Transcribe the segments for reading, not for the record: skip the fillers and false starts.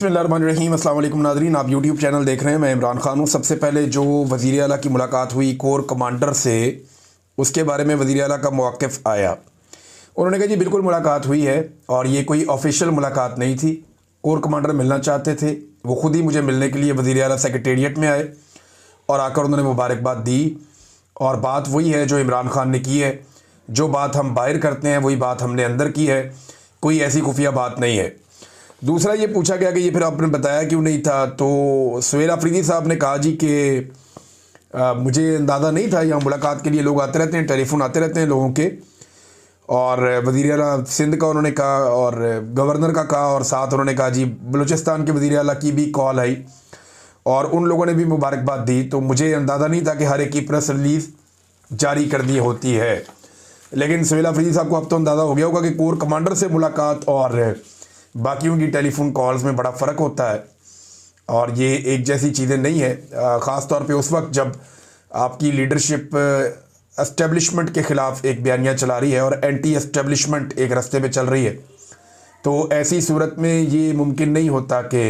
बिस्मिल्लाहिर्रहमानिर्रहीम। अस्सलाम वालेकुम नाज़रीन, आप यूट्यूब चैनल देख रहे हैं। मैं इमरान खान हूँ। सबसे पहले जो वज़ीर आला की मुलाकात हुई कोर कमांडर से, उसके बारे में वज़ीर आला का मौक़िफ़ आया। उन्होंने कहा जी बिल्कुल मुलाकात हुई है और ये कोई ऑफिशियल मुलाकात नहीं थी। कोर कमांडर मिलना चाहते थे, वो ख़ुद ही मुझे मिलने के लिए वज़ीर आला सेक्रेटेरिएट में आए और आकर उन्होंने मुबारकबाद दी। और बात वही है जो इमरान खान ने की है। जो बात हम बाहर करते हैं वही बात हमने अंदर की है, कोई ऐसी खुफिया बात नहीं है। दूसरा ये पूछा गया कि ये फिर आपने बताया क्यों नहीं था, तो सुहेल अफरीदी साहब ने कहा जी कि मुझे अंदाज़ा नहीं था, यहाँ मुलाकात के लिए लोग आते रहते हैं, टेलीफोन आते रहते हैं लोगों के। और वज़ीर आला सिंध का उन्होंने कहा और गवर्नर का कहा और साथ उन्होंने कहा जी बलूचिस्तान के वज़ीर आला की भी कॉल आई और उन लोगों ने भी मुबारकबाद दी। तो मुझे अंदाज़ा नहीं था कि हर एक की प्रेस रिलीज़ जारी करनी होती है। लेकिन सुहेल अफरीदी साहब को अब तो अंदाज़ा हो गया होगा कि कोर कमांडर से मुलाकात और बाकियों की टेलीफोन कॉल्स में बड़ा फ़र्क होता है और ये एक जैसी चीज़ें नहीं है। ख़ास तौर पे उस वक्त जब आपकी लीडरशिप एस्टेब्लिशमेंट के ख़िलाफ़ एक बयानिया चला रही है और एंटी एस्टेब्लिशमेंट एक रास्ते पे चल रही है, तो ऐसी सूरत में ये मुमकिन नहीं होता कि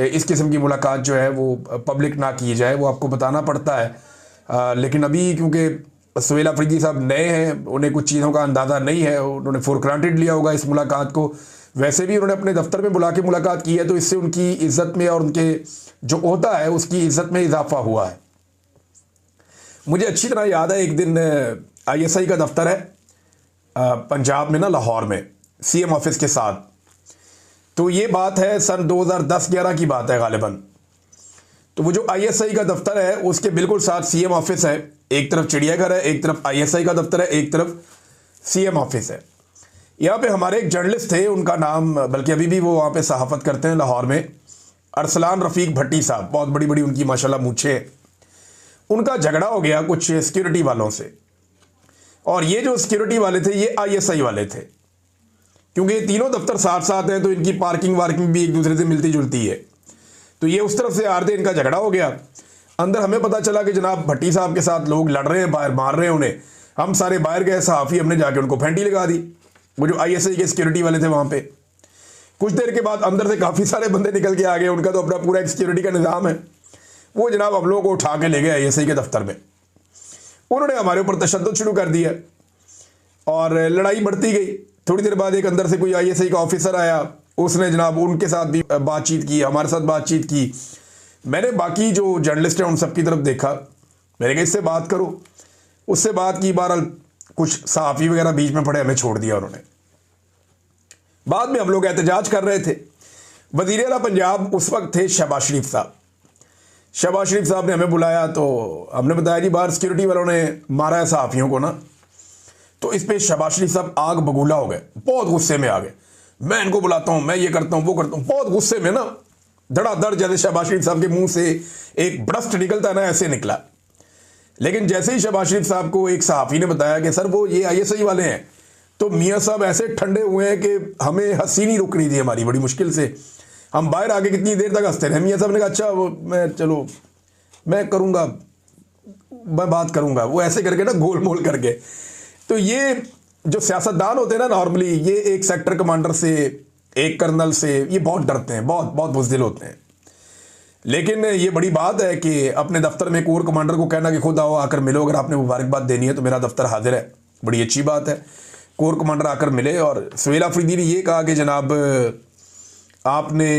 इस किस्म की मुलाकात जो है वो पब्लिक ना की जाए, वो आपको बताना पड़ता है। लेकिन अभी क्योंकि सुहेल अफरीदी साहब नए हैं, उन्हें कुछ चीज़ों का अंदाज़ा नहीं है, उन्होंने फॉर ग्रांटेड लिया होगा इस मुलाकात को। वैसे भी उन्होंने अपने दफ्तर में बुला के मुलाकात की है, तो इससे उनकी इज्जत में और उनके जो ओहदा है उसकी इज्जत में इजाफा हुआ है। मुझे अच्छी तरह याद है, एक दिन ISI का दफ्तर है पंजाब में ना, लाहौर में, CM ऑफिस के साथ। तो ये बात है सन 2010-11 की बात है गालिबन। तो वो जो ISI का दफ्तर है उसके बिल्कुल साथ CM ऑफिस है। एक तरफ चिड़ियाघर है, एक तरफ ISI का दफ्तर है, एक तरफ CM ऑफिस है। यहाँ पे हमारे एक जर्नलिस्ट थे, उनका नाम, बल्कि अभी भी वो वहाँ पे सहाफ़त करते हैं लाहौर में, अरसलान रफ़ीक भट्टी साहब, बहुत बड़ी बड़ी उनकी माशाल्लाह मूंछें हैं। उनका झगड़ा हो गया कुछ सिक्योरिटी वालों से, और ये जो सिक्योरिटी वाले थे ये ISI वाले थे। क्योंकि ये तीनों दफ्तर साथ साथ हैं तो इनकी पार्किंग वार्किंग भी एक दूसरे से मिलती जुलती है। तो ये उस तरफ से आ रहे थे, इनका झगड़ा हो गया। अंदर हमें पता चला कि जनाब भट्टी साहब के साथ लोग लड़ रहे हैं, बाहर मार रहे हैं उन्हें। हम सारे बाहर गए, सहाफ़ी, हमने जाके उनको फेंटी लगा दी, वो जो ISI के सिक्योरिटी वाले थे वहाँ पे। कुछ देर के बाद अंदर से काफ़ी सारे बंदे निकल के आ गए, उनका तो अपना पूरा एक सिक्योरिटी का निज़ाम है। वो जनाब हम लोगों को उठा के ले गए ISI के दफ्तर में। उन्होंने हमारे ऊपर तशद्दुद शुरू कर दिया और लड़ाई बढ़ती गई। थोड़ी देर बाद एक अंदर से कोई ISI का ऑफिसर आया, उसने जनाब उनके साथ भी बातचीत की, हमारे साथ बातचीत की। मैंने बाकी जो जर्नलिस्ट हैं उन सब की तरफ देखा, मैंने कहा इससे बात करो। उससे बात की, बहरहाल कुछ सहाफ़ी वगैरह बीच में पड़े, हमें छोड़ दिया उन्होंने। बाद में हम लोग एहतजाज कर रहे थे। वज़ीर आला पंजाब उस वक्त थे शहबाज शरीफ साहब। शहबाज शरीफ साहब ने हमें बुलाया तो हमने बताया जी बाहर सिक्योरिटी वालों ने मारा है सहाफ़ियों को ना। तो इस पर शहबाज शरीफ साहब आग बगूला हो गए, बहुत गुस्से में आ गए। मैं इनको बुलाता हूँ, मैं ये करता हूँ, वो करता हूँ, बहुत गुस्से में ना, धड़ाधड़, जैसे शहबाज शरीफ साहब के मुंह से एक ब्रस्ट निकलता है ना, ऐसे निकला। लेकिन जैसे ही शहबाज शरीफ साहब को एक सहाफ़ी ने बताया कि सर वो ये ISI वाले हैं, तो मियाँ साहब ऐसे ठंडे हुए हैं कि हमें हंसी नहीं रुक रही थी हमारी, बड़ी मुश्किल से हम बाहर आके कितनी देर तक हंसते रहे। मियाँ साहब ने कहा अच्छा वो मैं करूँगा, मैं बात करूँगा, वो ऐसे करके ना गोल मोल करके। तो ये जो सियासतदान होते हैं ना, नॉर्मली ये एक सेक्टर कमांडर से, एक कर्नल से, ये बहुत डरते हैं, बहुत बहुत बुज़दिल होते हैं। लेकिन ये बड़ी बात है कि अपने दफ्तर में कोर कमांडर को कहना कि खुद आओ आकर मिलो, अगर आपने मुबारकबाद देनी है तो मेरा दफ्तर हाजिर है, बड़ी अच्छी बात है। कोर कमांडर आकर मिले और सुहेल अफरीदी ने ये कहा कि जनाब आपने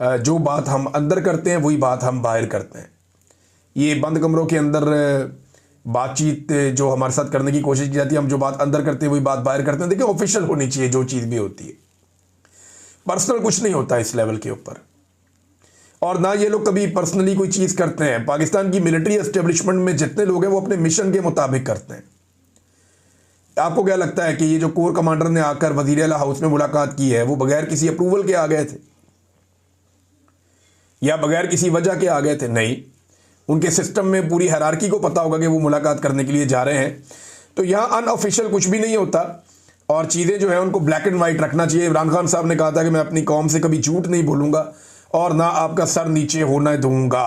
जो बात हम अंदर करते हैं वही बात हम बाहर करते हैं। ये बंद कमरों के अंदर बातचीत जो हमारे साथ करने की कोशिश की जाती है, हम जो बात अंदर करते हैं वही बात बाहर करते हैं। देखिए ऑफिशियल होनी चाहिए जो चीज़ भी होती है, पर्सनल कुछ नहीं होता इस लेवल के ऊपर। और ना ये लोग कभी पर्सनली कोई चीज़ करते हैं। पाकिस्तान की मिलिट्री एस्टेब्लिशमेंट में जितने लोग हैं वो अपने मिशन के मुताबिक करते हैं। आपको क्या लगता है कि ये जो कोर कमांडर ने आकर वज़ीर आला हाउस में मुलाकात की है वो बगैर किसी अप्रूवल के आ गए थे या बगैर किसी वजह के आ गए थे? नहीं, उनके सिस्टम में पूरी हायरार्की को पता होगा कि वो मुलाकात करने के लिए जा रहे हैं। तो यहाँ अनऑफिशियल कुछ भी नहीं होता और चीज़ें जो है उनको ब्लैक एंड वाइट रखना चाहिए। इमरान खान साहब ने कहा था कि मैं अपनी कौम से कभी झूठ नहीं बोलूँगा और ना आपका सर नीचे होने दूंगा।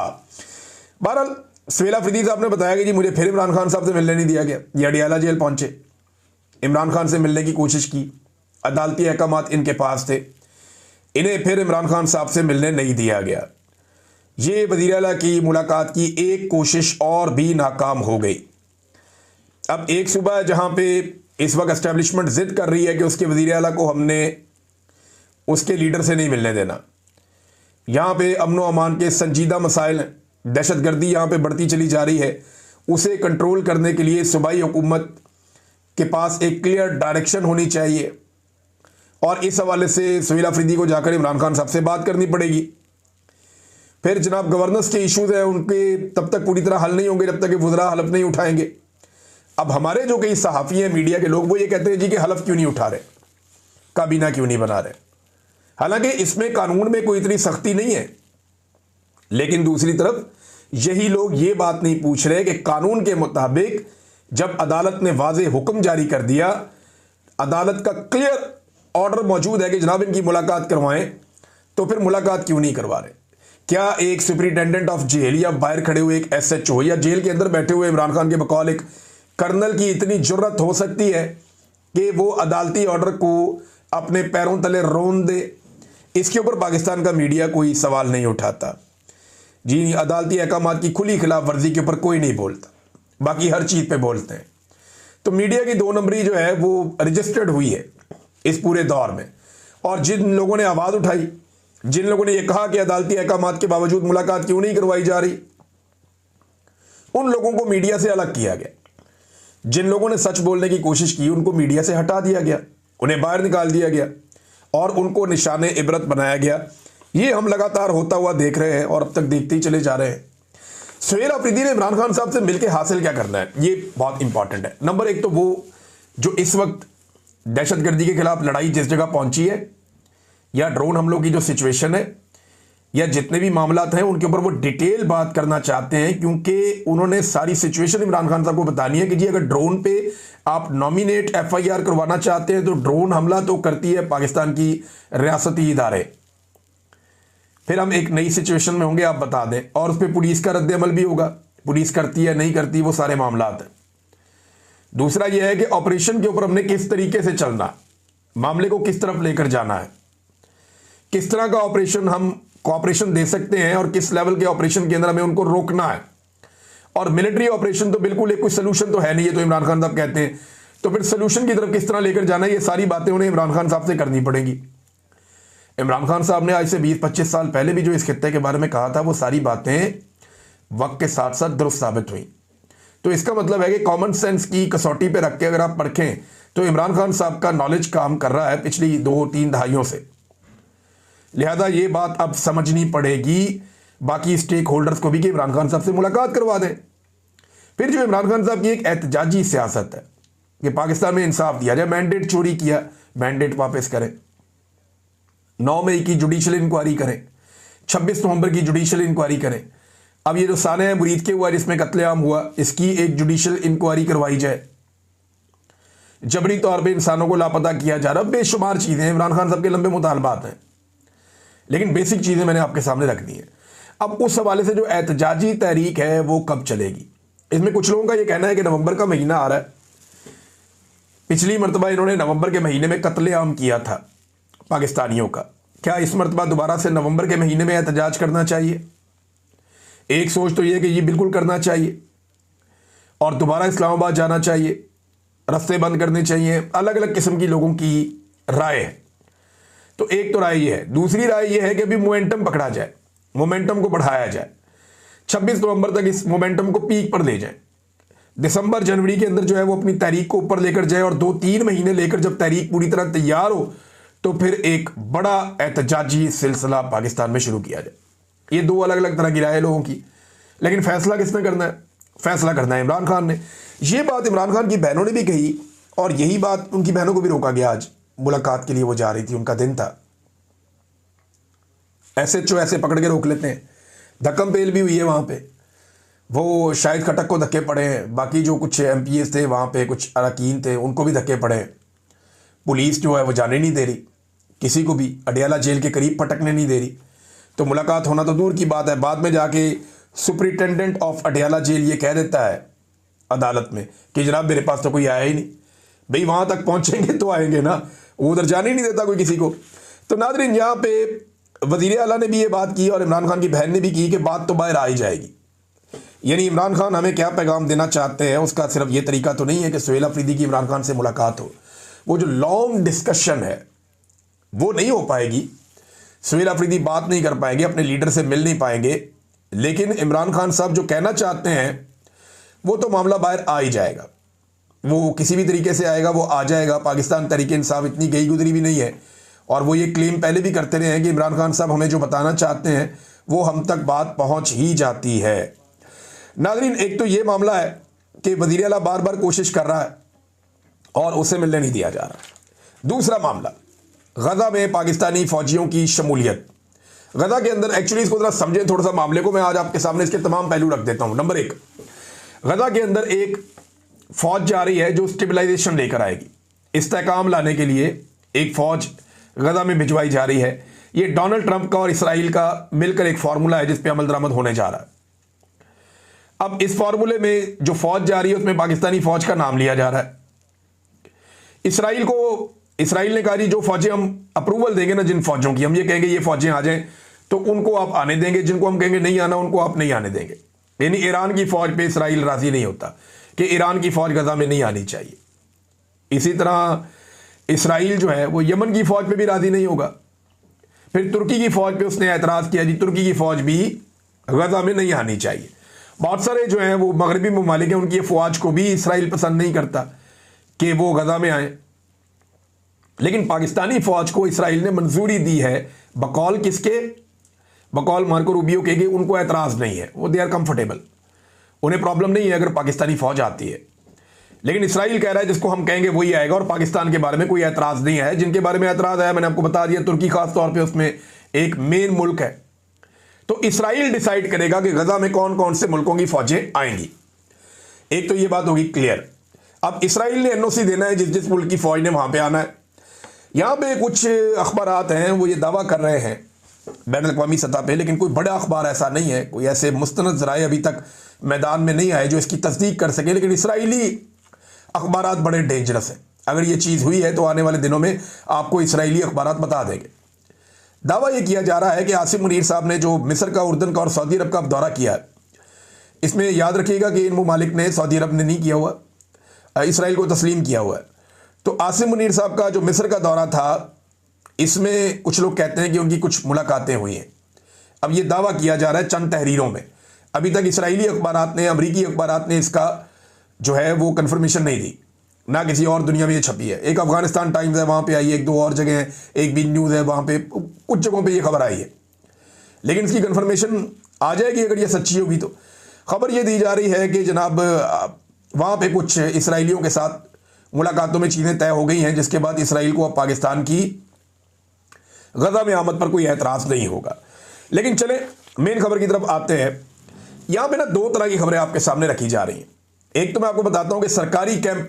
बहरहाल सुहेल अफरीदी साहब ने बताया कि जी मुझे फिर इमरान खान साहब से मिलने नहीं दिया गया। ये अडियाला जेल पहुंचे, इमरान खान से मिलने की कोशिश की, अदालती अहकामात इनके पास थे। इन्हें फिर इमरान खान साहब से मिलने नहीं दिया गया। ये वज़ीर आला की मुलाकात की एक कोशिश और भी नाकाम हो गई। अब एक सूबा है जहाँ पे इस वक्त एस्टेब्लिशमेंट जिद कर रही है कि उसके वज़ीर आला को हमने उसके लीडर से नहीं मिलने देना। यहाँ पे अमन व अमान के संजीदा मसाइल, दहशतगर्दी यहाँ पे बढ़ती चली जा रही है, उसे कंट्रोल करने के लिए सूबाई हुकूमत के पास एक क्लियर डायरेक्शन होनी चाहिए और इस हवाले से सुहेल अफरीदी को जाकर इमरान खान साहब से बात करनी पड़ेगी। फिर जनाब गवर्नेंस के इश्यूज हैं उनके तब तक पूरी तरह हल नहीं होंगे जब तक कि वुज़रा हलफ नहीं उठाएंगे। अब हमारे जो कई सहाफ़ी हैं, मीडिया के लोग, वो ये कहते हैं जी कि हलफ क्यों नहीं उठा रहे, काबीना क्यों नहीं बना रहे। हालांकि इसमें कानून में कोई इतनी सख्ती नहीं है, लेकिन दूसरी तरफ यही लोग ये बात नहीं पूछ रहे कि कानून के मुताबिक जब अदालत ने वाज़ेह हुक्म जारी कर दिया, अदालत का क्लियर ऑर्डर मौजूद है कि जनाब इनकी मुलाकात करवाएं, तो फिर मुलाकात क्यों नहीं करवा रहे। क्या एक सुपरिटेंडेंट ऑफ जेल या बाहर खड़े हुए एक SHO या जेल के अंदर बैठे हुए इमरान खान के बकौल एक कर्नल की इतनी जुर्रत हो सकती है कि वो अदालती ऑर्डर को अपने पैरों तले रोन दे? इसके ऊपर पाकिस्तान का मीडिया कोई सवाल नहीं उठाता जी। अदालती अहकामात की खुली खिलाफ वर्जी के ऊपर कोई नहीं बोलता, बाकी हर चीज़ पे बोलते हैं। तो मीडिया की 2 नंबरी जो है वो रजिस्टर्ड हुई है इस पूरे दौर में। और जिन लोगों ने आवाज़ उठाई, जिन लोगों ने यह कहा कि अदालती अहकामात के बावजूद मुलाकात क्यों नहीं करवाई जा रही, उन लोगों को मीडिया से अलग किया गया। जिन लोगों ने सच बोलने की कोशिश की उनको मीडिया से हटा दिया गया, उन्हें बाहर निकाल दिया गया और उनको निशाने इबरत बनाया गया। ये हम लगातार होता हुआ देख रहे हैं और अब तक देखते ही चले जा रहे हैं। सुहेल अफरीदी ने इमरान खान साहब से मिलकर हासिल क्या करना है, ये बहुत इंपॉर्टेंट है। नंबर 1 तो वो जो इस वक्त दहशतगर्दी के खिलाफ लड़ाई जिस जगह पहुंची है, या ड्रोन हमलों की जो सिचुएशन है, या जितने भी मामलात हैं उनके ऊपर वो डिटेल बात करना चाहते हैं, क्योंकि उन्होंने सारी सिचुएशन इमरान खान साहब को बतानी है कि जी अगर ड्रोन पे आप नॉमिनेट FIR करवाना चाहते हैं तो ड्रोन हमला तो करती है पाकिस्तान की रियासती इदारे। फिर हम एक नई सिचुएशन में होंगे, आप बता दें, और उस पर पुलिस का रद्द अमल भी होगा, पुलिस करती है नहीं करती, वो सारे मामलात हैं। दूसरा यह है कि ऑपरेशन के ऊपर हमने किस तरीके से चलना, मामले को किस तरफ लेकर जाना है, किस तरह का ऑपरेशन हम कोऑपरेशन दे सकते हैं और किस लेवल के ऑपरेशन के अंदर हमें उनको रोकना है। और मिलिट्री ऑपरेशन तो बिल्कुल एक कोई सोल्यूशन तो है नहीं, ये तो इमरान खान साहब कहते हैं, तो फिर सोल्यूशन की तरफ किस तरह लेकर जाना है, ये सारी बातें उन्हें इमरान खान साहब से करनी पड़ेगी। इमरान खान साहब ने आज से 20-25 साल पहले भी जो इस खित्ते के बारे में कहा था, वो सारी बातें वक्त के साथ साथ दुरुस्त साबित हुई। तो इसका मतलब है कि कॉमन सेंस की कसौटी पे रख के अगर आप परखें तो इमरान खान साहब का नॉलेज काम कर रहा है पिछली 2-3 दहाइयों से। लिहाजा ये बात अब समझनी पड़ेगी बाकी स्टेक होल्डर्स को भी कि इमरान खान साहब से मुलाकात करवा दें। फिर जो इमरान खान साहब की एक एहतजाजी सियासत है कि पाकिस्तान में इंसाफ दिया जाए, मैंडेट चोरी किया, मैंडेट वापस करें, 9 मई की जुडिशल इंक्वायरी करें, 26 नवंबर की जुडिशल इंक्वायरी करें। अब ये जो साने मुरीद के हुआ जिसमें कत्लेआम हुआ, इसकी एक जुडिशल इंक्वायरी करवाई जाए। जबरी तौर पे इंसानों को लापता किया जा रहा, बेशुमार चीज़ें, इमरान खान साहब के लंबे मुतालबात हैं, लेकिन बेसिक चीज़ें मैंने आपके सामने रख दी हैं। अब उस हवाले से जो एहतजाजी तहरीक है वो कब चलेगी, इसमें कुछ लोगों का ये कहना है कि नवंबर का महीना आ रहा है। पिछली मरतबा इन्होंने नवंबर के महीने में कत्लेआम किया था पाकिस्तानियों का, क्या इस मरतबा दोबारा से नवंबर के महीने में एहतजाज करना चाहिए? एक सोच तो ये कि ये बिल्कुल करना चाहिए और दोबारा इस्लामाबाद जाना चाहिए, रास्ते बंद करने चाहिए। अलग अलग किस्म की लोगों की राय है। तो एक तो राय ये है। दूसरी राय ये है कि अभी मोमेंटम पकड़ा जाए, मोमेंटम को बढ़ाया जाए, 26 नवंबर तक इस मोमेंटम को पीक पर ले जाए, दिसंबर जनवरी के अंदर जो है वो अपनी तहरीक को ऊपर लेकर जाए और 2-3 महीने लेकर जब तहरीक पूरी तरह तैयार हो तो फिर एक बड़ा एहतजाजी सिलसिला पाकिस्तान में शुरू किया जाए। ये 2 अलग अलग तरह की राय लोगों की, लेकिन फैसला किसने करना है? फैसला करना है इमरान खान ने। ये बात इमरान खान की बहनों ने भी कही और यही बात उनकी बहनों को भी रोका गया। आज मुलाकात के लिए वो जा रही थी, उनका दिन था। SHO ऐसे पकड़ के रोक लेते हैं। धक्कम पेल भी हुई है वहाँ पे, वो शाहिद खटक को धक्के पड़े हैं, बाकी जो कुछ MPs थे वहाँ पे, कुछ अरकान थे, उनको भी धक्के पड़े हैं। पुलिस जो है वो जाने नहीं दे रही, किसी को भी अडियाला जेल के करीब पटकने नहीं दे रही। तो मुलाकात होना तो दूर की बात है, बाद में जाके सुपरिटेंडेंट ऑफ अडियाला जेल ये कह देता है अदालत में कि जनाब मेरे पास तो कोई आया ही नहीं। भाई वहाँ तक पहुँचेंगे तो आएंगे ना, वो उधर जाने ही नहीं देता कोई किसी को। तो नाज़रीन, यहाँ पे वज़ीर आला ने भी ये बात की और इमरान खान की बहन ने भी की कि बात तो बाहर आ ही जाएगी। यानी इमरान खान हमें क्या पैगाम देना चाहते हैं, उसका सिर्फ ये तरीका तो नहीं है कि सुहेल अफरीदी की इमरान खान से मुलाकात हो। वो जो लॉन्ग डिस्कशन है वो नहीं हो पाएगी, सुहेल अफरीदी बात नहीं कर पाएंगे, अपने लीडर से मिल नहीं पाएंगे, लेकिन इमरान खान साहब जो कहना चाहते हैं वो तो मामला बाहर आ ही जाएगा। वो किसी भी तरीके से आएगा, वो आ जाएगा। पाकिस्तान तहरीक इंसाफ इतनी गई गुजरी भी नहीं है, और वो ये क्लेम पहले भी करते रहे हैं कि इमरान खान साहब हमें जो बताना चाहते हैं वो हम तक बात पहुंच ही जाती है। नाज़रीन, एक तो ये मामला है कि वज़ीर आला बार बार कोशिश कर रहा है और उसे मिलने नहीं दिया जा रहा। दूसरा मामला, गज़ा में पाकिस्तानी फ़ौजियों की शमूलियत। गज़ा के अंदर एक्चुअली इसको ज़रा समझें थोड़ा सा मामले को, मैं आज आपके सामने इसके तमाम पहलू रख देता हूँ। नंबर एक, गज़ा के अंदर एक फ़ौज जा रही है जो स्टेबलाइजेशन लेकर आएगी। इस्तेहकाम लाने के लिए एक फ़ौज गज़ा में भिजवाई जा रही है। ये डोनाल्ड ट्रंप का और इसराइल का मिलकर एक फार्मूला है जिस पे अमल दरामद होने जा रहा है। अब इस फार्मूले में जो फ़ौज जा रही है उसमें पाकिस्तानी फ़ौज का नाम लिया जा रहा है। इसराइल ने कहा जी जो फ़ौजें हम अप्रूवल देंगे ना, जिन फ़ौजों की हम ये कहेंगे ये फ़ौजें आ जाएं तो उनको आप आने देंगे, जिनको हम कहेंगे नहीं आना उनको आप नहीं आने देंगे। यानी ईरान की फ़ौज पे इसराइल राज़ी नहीं होता कि ईरान की फ़ौज गज़ा में नहीं आनी चाहिए। इसी तरह इसराइल जो है वो यमन की फ़ौज पे भी राज़ी नहीं होगा। फिर तुर्की की फ़ौज पे उसने एतराज़ किया जी तुर्की की फ़ौज भी गज़ा में नहीं आनी चाहिए। बहुत सारे जो हैं वो मगरबी ममालिक हैं, उनकी फ़ौज को भी इसराइल पसंद नहीं करता कि वो गज़ा में आए, लेकिन पाकिस्तानी फ़ौज को इसराइल ने मंजूरी दी है। बकौल किसके? बकौल मार्को रूबियो के, उनको एतराज़ नहीं है, वो दे आर कंफर्टेबल, उन्हें प्रॉब्लम नहीं है अगर पाकिस्तानी फ़ौज आती है। लेकिन इसराइल कह रहा है जिसको हम कहेंगे वही आएगा, और पाकिस्तान के बारे में कोई एतराज़ नहीं है। जिनके बारे में एतराज़ है मैंने आपको बता दिया, तुर्की खास तौर पे उसमें एक मेन मुल्क है। तो इसराइल डिसाइड करेगा कि गज़ा में कौन कौन से मुल्कों की फ़ौजें आएंगी। एक तो ये बात होगी क्लियर। अब इसराइल ने एनओसी देना है जिस जिस मुल्क की फ़ौज ने वहाँ पर आना है। यहाँ पे कुछ अखबारात हैं वो ये दावा कर रहे हैं बैनुल-अक़वामी सतह पे, लेकिन कोई बड़ा अखबार ऐसा नहीं है, कोई ऐसे मुस्तनद ज़राए अभी तक मैदान में नहीं आए जो इसकी तस्दीक कर सके। लेकिन इसराइली अखबारात बड़े डेंजरस हैं। अगर ये चीज़ हुई है तो आने वाले दिनों में आपको इसराइली अखबारात बता देंगे। दावा ये किया जा रहा है कि आसिम मुनीर साहब ने जो मिस्र का, उर्दन का और सऊदी अरब का दौरा किया है, इसमें याद रखिएगा कि इन ममालिक ने, सऊदी अरब ने नहीं किया हुआ, इसराइल को तस्लीम किया हुआ है। तो आसिम मुनीर साहब का जो मिस्र का दौरा था, इसमें कुछ लोग कहते हैं कि उनकी कुछ मुलाकातें हुई हैं। अब ये दावा किया जा रहा है चंद तहरीरों में। अभी तक इसराइली अखबारात ने, अमरीकी अखबारात ने इसका जो है वो कन्फर्मेशन नहीं दी, ना किसी और दुनिया में ये छपी है। एक अफगानिस्तान टाइम्स है, वहाँ पे आई है, एक दो और जगह हैं, एक बी न्यूज़ है, वहाँ पे कुछ जगहों पे ये खबर आई है। लेकिन इसकी कन्फर्मेशन आ जाएगी अगर ये सच्ची होगी तो। खबर ये दी जा रही है कि जनाब वहाँ पे कुछ इसराइलियों के साथ मुलाकातों में चीज़ें तय हो गई हैं, जिसके बाद इसराइल को अब पाकिस्तान की गज़ा में आमद पर कोई एतराज़ नहीं होगा। लेकिन चले मेन खबर की तरफ आते हैं। यहाँ पे ना दो तरह की खबरें आपके सामने रखी जा रही हैं। एक तो मैं आपको बताता हूँ कि सरकारी कैंप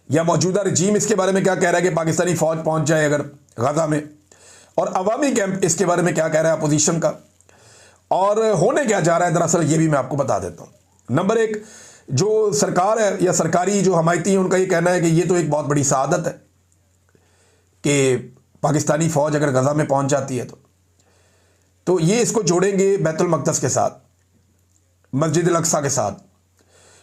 या मौजूदा रजीम इसके बारे में क्या कह रहा है कि पाकिस्तानी फ़ौज पहुँच जाए अगर गज़ा में, और अवामी कैंप इसके बारे में क्या कह रहा है अपोजिशन का, और होने क्या जा रहा है दरअसल ये भी मैं आपको बता देता हूँ। नंबर एक, जो सरकार है या सरकारी जो हमायती है उनका ये कहना है कि ये तो एक बहुत बड़ी सआदत है कि पाकिस्तानी फ़ौज अगर गज़ा में पहुंच जाती है तो ये इसको जोड़ेंगे बैतुल मक़दस के साथ, मस्जिद अल अक़सा के साथ।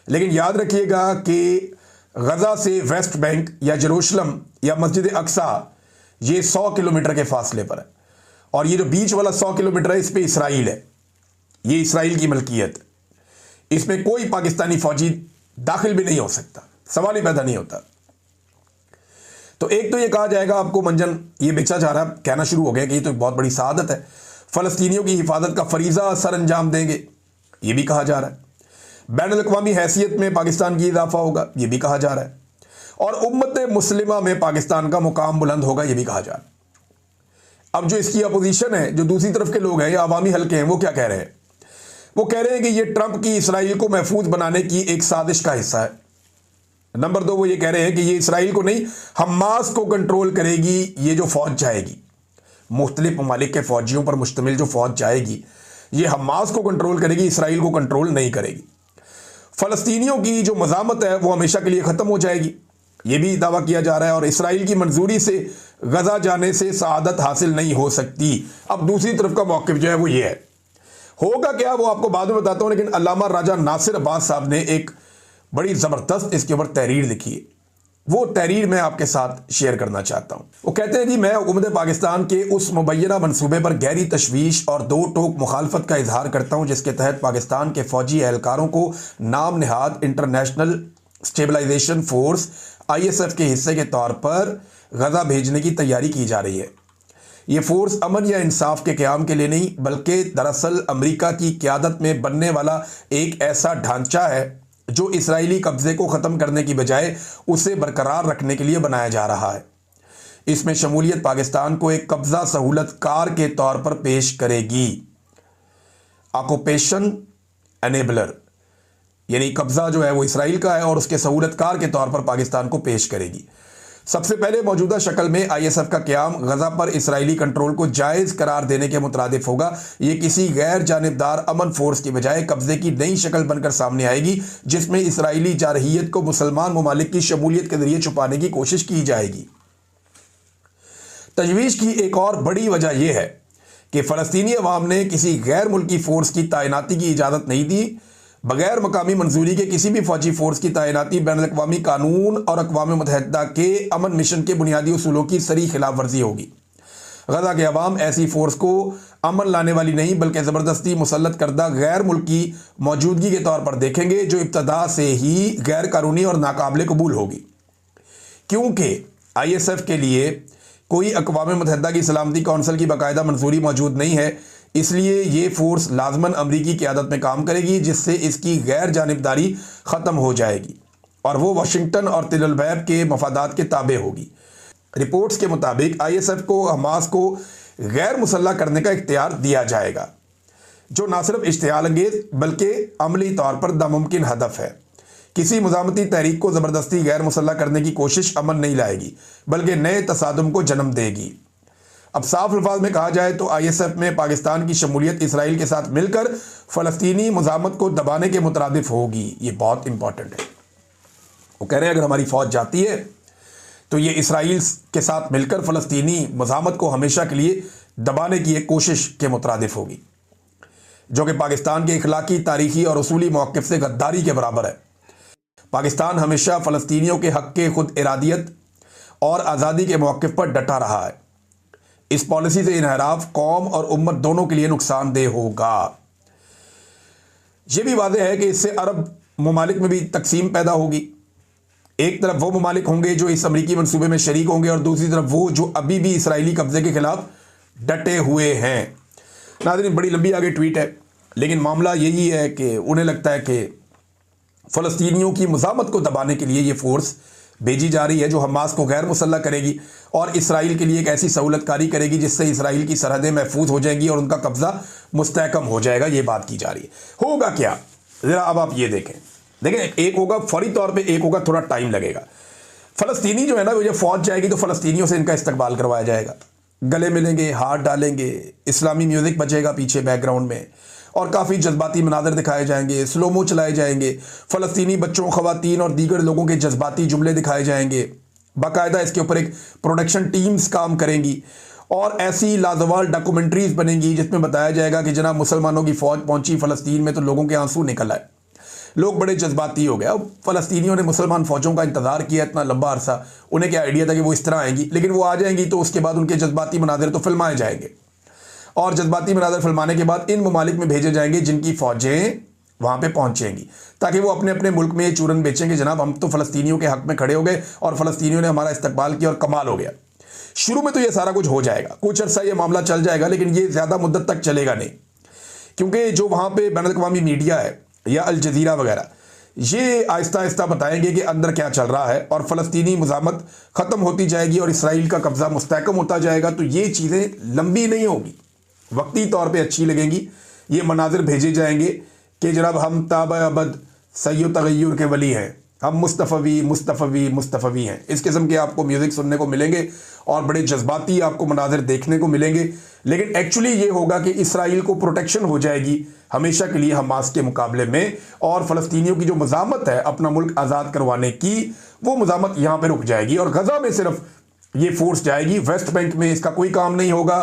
लेकिन याद रखिएगा कि गज़ा से वेस्ट बैंक या जेरूशलम या मस्जिद अक़सा ये 100 किलोमीटर के फासले पर है, और ये जो बीच वाला 100 किलोमीटर है इस पर इसराइल है, ये इसराइल की मलकियत है। इसमें कोई पाकिस्तानी फ़ौजी दाखिल भी नहीं हो सकता, सवाल ही पैदा नहीं होता। तो एक तो ये कहा जाएगा आपको मंजन ये बेचा जा रहा है, कहना शुरू हो गया कि ये तो एक बहुत बड़ी सआदत है, फ़लस्तीनियों की हिफाजत का फरीज़ा सर अंजाम देंगे, ये भी कहा जा रहा है। बैनुल-अक़वामी हैसियत में पाकिस्तान की इजाफा होगा, ये भी कहा जा रहा है, और उम्मत मुस्लिमा में पाकिस्तान का मुकाम बुलंद होगा, ये भी कहा जा रहा है। अब जो इसकी अपोजिशन है, जो दूसरी तरफ के लोग हैं या अवामी हल्के हैं, वो क्या कह रहे हैं? वो कह रहे हैं कि ये ट्रंप की इसराइल को महफूज बनाने की एक साजिश का हिस्सा है। नंबर दो, वो ये कह रहे हैं कि ये इसराइल को नहीं हमास को कंट्रोल करेगी। ये जो फौज जाएगी, मुख्तलिफ ममालिक के फौजियों पर मुश्तमिल जो फौज जाएगी, ये हमास को कंट्रोल करेगी, इसराइल को कंट्रोल नहीं करेगी। फ़लस्तीनियों की जो मज़ामत है वो हमेशा के लिए ख़त्म हो जाएगी, ये भी दावा किया जा रहा है। और इसराइल की मंजूरी से गजा जाने से सआदत हासिल नहीं हो सकती। अब दूसरी तरफ का मौक़िफ़ जो है वो ये है, होगा क्या वो आपको बाद में बताता हूँ, लेकिन अल्लामा राजा नासिर अब्बास साहब ने एक बड़ी ज़बरदस्त इसके ऊपर तहरीर लिखी है। वो तहरीर मैं आपके साथ शेयर करना चाहता हूँ। वो कहते हैं जी, मैं हुकूमत पाकिस्तान के उस मुबैना मनसूबे पर गहरी तशवीश और दो टोक मुखालफत का इजहार करता हूँ जिसके तहत पाकिस्तान के फ़ौजी एहलकारों को नाम नहाद इंटरनेशनल स्टेबलाइजेशन फोर्स ISF के हिस्से के तौर पर गजा भेजने की तैयारी की जा रही है। ये फोर्स अमन या इंसाफ के क़याम के लिए नहीं, बल्कि दरअसल अमेरिका की क़यादत में बनने वाला एक ऐसा ढांचा है जो इसराइली कब्जे को ख़त्म करने की बजाय उसे बरकरार रखने के लिए बनाया जा रहा है। इसमें शमूलियत पाकिस्तान को एक कब्ज़ा सहूलतकार के तौर पर पेश करेगी। ऑक्यूपेशन एनेबलर, यानी कब्ज़ा जो है वो इसराइल का है और उसके सहूलतकार के तौर पर पाकिस्तान को पेश करेगी। सबसे पहले मौजूदा शक्ल में ISF का क़याम गजा पर इसराइली कंट्रोल को जायज़ करार देने के मुतरादिफ होगा। ये किसी गैर जानिबदार अमन फोर्स की बजाय कब्जे की नई शक्ल बनकर सामने आएगी जिसमें इसराइली जारहियत को मुसलमान ममालिक की शमूलियत के जरिए छुपाने की कोशिश की जाएगी। तजवीज़ की एक और बड़ी वजह यह है कि फ़लस्तीनी अवाम ने किसी गैर मुल्की फ़ोर्स की तैनाती की इजाज़त नहीं दी। बगैर मकामी मंजूरी के किसी भी फौजी फोर्स की तैनाती बैनुल-अक़वामी कानून और अक़वाम मुत्तहिदा के अमन मिशन के बुनियादी उसूलों की सरी खिलाफ वर्जी होगी। गजा के अवाम ऐसी फोर्स को अमन लाने वाली नहीं बल्कि ज़बरदस्ती मुसल्लत करदा गैर मुल्की मौजूदगी के तौर पर देखेंगे जो इब्तदा से ही गैर कानूनी और नाकाबिल कबूल होगी। क्योंकि ISF के लिए कोई अक़वाम मुत्तहिदा की सलामती कौंसिल की बाकायदा मंजूरी मौजूद नहीं है, इसलिए ये फोर्स लाजमन अमरीकी क़यादत में काम करेगी जिससे इसकी गैर जानिबदारी ख़त्म हो जाएगी और वो वाशिंगटन और तिल अबैब के मफादात के ताबे होगी। रिपोर्ट्स के मुताबिक ISF को हमास को गैर मुसल्लह करने का इख्तियार दिया जाएगा, जो न सिर्फ इश्तियाल अंगेज़ बल्कि अमली तौर पर नामुमकिन हदफ है। किसी मुज़ामती तहरीक को ज़बरदस्ती गैर मुसल्लह करने की कोशिश अमन नहीं लाएगी बल्कि नए तसादुम को जन्म देगी। अब साफ अल्फाज में कहा जाए तो ISF में पाकिस्तान की शमूलियत इसराइल के साथ मिलकर फ़लस्तीनी मुज़ामत को दबाने के मुतरादिफ होगी। ये बहुत इंपॉर्टेंट है। वो कह रहे हैं अगर हमारी फ़ौज जाती है तो ये इसराइल के साथ मिलकर फ़लस्तीनी मुज़ामत को हमेशा के लिए दबाने की एक कोशिश के मुतरादिफ होगी, जो कि पाकिस्तान के इखलाकी, तारीखी और उसूली मौक़िफ़ से गद्दारी के बराबर है। पाकिस्तान हमेशा फ़लस्तीनियों के हक़ के खुद इरादियत और आज़ादी के मौक़िफ़ पर डटा रहा है। इस पॉलिसी से इनहराफ कौम और उम्मत दोनों के लिए नुकसानदेह होगा। यह भी वाज़ेह है कि इससे अरब ममालिक में भी तकसीम पैदा होगी। एक तरफ वो ममालिक होंगे जो इस अमरीकी मंसूबे में शरीक होंगे और दूसरी तरफ वो जो अभी भी इसराइली कब्जे के खिलाफ डटे हुए हैं। नाज़रीन, बड़ी लंबी आगे ट्वीट है, लेकिन मामला यही है कि उन्हें लगता है कि फ़लस्तीनियों की मुज़ामत को दबाने के लिए ये फोर्स भेजी जा रही है जो हमास को गैर मुसल्लह करेगी और इसराइल के लिए एक ऐसी सहूलतकारी करेगी जिससे इसराइल की सरहदें महफूज हो जाएंगी और उनका कब्ज़ा मुस्तहकम हो जाएगा। ये बात की जा रही है। होगा क्या, ज़रा अब आप ये देखें, एक होगा फौरी तौर पे, एक होगा थोड़ा टाइम लगेगा। फ़लस्तीनी जो है ना, वो जब फ़ौज जाएगी तो फ़लस्तीनियों से इनका इस्तकबाल करवाया जाएगा, गले मिलेंगे, हाथ डालेंगे, इस्लामी म्यूज़िक बजेगा पीछे बैकग्राउंड में और काफ़ी जज्बाती मनाज़र दिखाए जाएंगे, स्लोमो चलाए जाएंगे, फ़लस्तीनी बच्चों, ख़वातीन और दीगर लोगों के जज्बाती जुमले दिखाए जाएंगे। बाकायदा इसके ऊपर एक प्रोडक्शन टीम्स काम करेंगी और ऐसी लाजवाल डॉक्यूमेंट्रीज़ बनेंगी जिसमें बताया जाएगा कि जनाब मुसलमानों की फ़ौज पहुंची फ़लस्तीन में तो लोगों के आंसू निकल आए, लोग बड़े जज्बाती हो गए। अब फ़लस्तीनियों ने मुसलमान फ़ौजों का इंतज़ार किया इतना लंबा अरसा, उन्हें क्या आइडिया था कि वो इस तरह आएंगी, लेकिन वो आ जाएंगी तो उसके बाद उनके जज्बाती मनाज़र तो फिल्माए जाएंगे और जज्बाती मनाज़र फिल्माने के बाद इन ममालिक में भेजे जाएंगे जिनकी फ़ौजें वहाँ पे पहुँचेंगी, ताकि वो अपने अपने मुल्क में ये चूरन बेचेंगे, जनाब हम तो फ़लस्तीनियों के हक़ में खड़े हो गए और फ़लस्तीनियों ने हमारा इस्तकबाल किया और कमाल हो गया। शुरू में तो ये सारा कुछ हो जाएगा, कुछ अर्सा ये मामला चल जाएगा, लेकिन ये ज़्यादा मुद्दत तक चलेगा नहीं, क्योंकि जो वहाँ पे बैनुल-अक़वामी मीडिया है या अल जज़ीरा वगैरह, ये आहिस्ता आहिस्ता बताएंगे कि अंदर क्या चल रहा है और फ़लस्तीनी मुज़ामत ख़त्म होती जाएगी और इसराइल का कब्ज़ा मुस्तहकम होता जाएगा। तो ये चीज़ें लंबी नहीं होगी, वक्ती तौर पे अच्छी लगेंगी। ये मनाज़िर भेजे जाएंगे कि जनाब हम ताब अबद सय्यद तग़य्युर के वली हैं, हम मुस्तफ़वी हैं। इस किस्म के आपको म्यूज़िक सुनने को मिलेंगे और बड़े जज्बाती आपको मनाज़िर देखने को मिलेंगे, लेकिन एक्चुअली ये होगा कि इसराइल को प्रोटेक्शन हो जाएगी हमेशा के लिए हमास के मुकाबले में, और फ़लस्तीनियों की जो मज़ामत है अपना मुल्क आज़ाद करवाने की, वो मज़ामत यहाँ पर रुक जाएगी और गज़ा में सिर्फ ये फोर्स जाएगी वेस्ट बैंक में, इसका कोई काम नहीं होगा।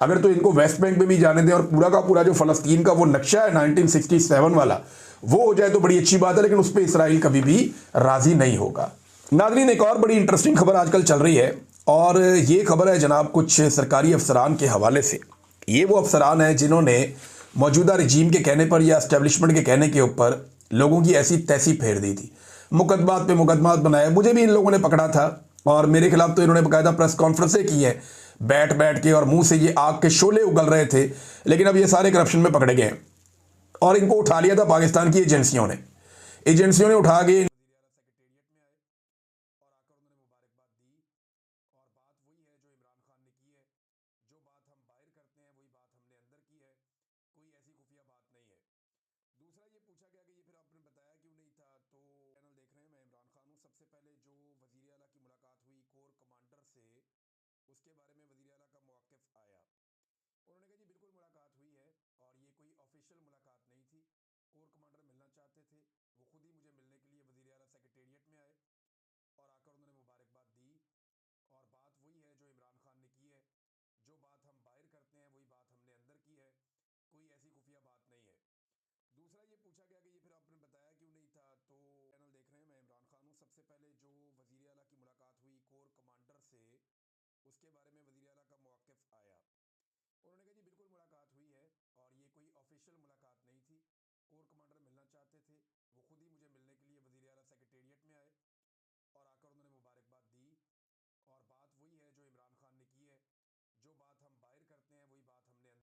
अगर तो इनको वेस्ट बैंक में भी जाने दें और पूरा का पूरा जो फलस्तीन का वो नक्शा है 1967 वाला वो हो जाए तो बड़ी अच्छी बात है, लेकिन उस पर इसराइल कभी भी राजी नहीं होगा। नाज़रीन, एक और बड़ी इंटरेस्टिंग खबर आजकल चल रही है और ये खबर है जनाब कुछ सरकारी अफसरान के हवाले से। ये वो अफसरान हैं जिन्होंने मौजूदा रजीम के कहने पर या एस्टेब्लिशमेंट के कहने के ऊपर लोगों की ऐसी तैसी फेर दी थी, मुकदमात पे मुकदमात बनाए। मुझे भी इन लोगों ने पकड़ा था और मेरे खिलाफ तो इन्होंने बाकायदा प्रेस कॉन्फ्रेंसें की हैं बैठ बैठ के, और मुंह से ये आग के शोले उगल रहे थे। लेकिन अब ये सारे करप्शन में पकड़े गए हैं और इनको उठा लिया था पाकिस्तान की एजेंसियों ने उठा के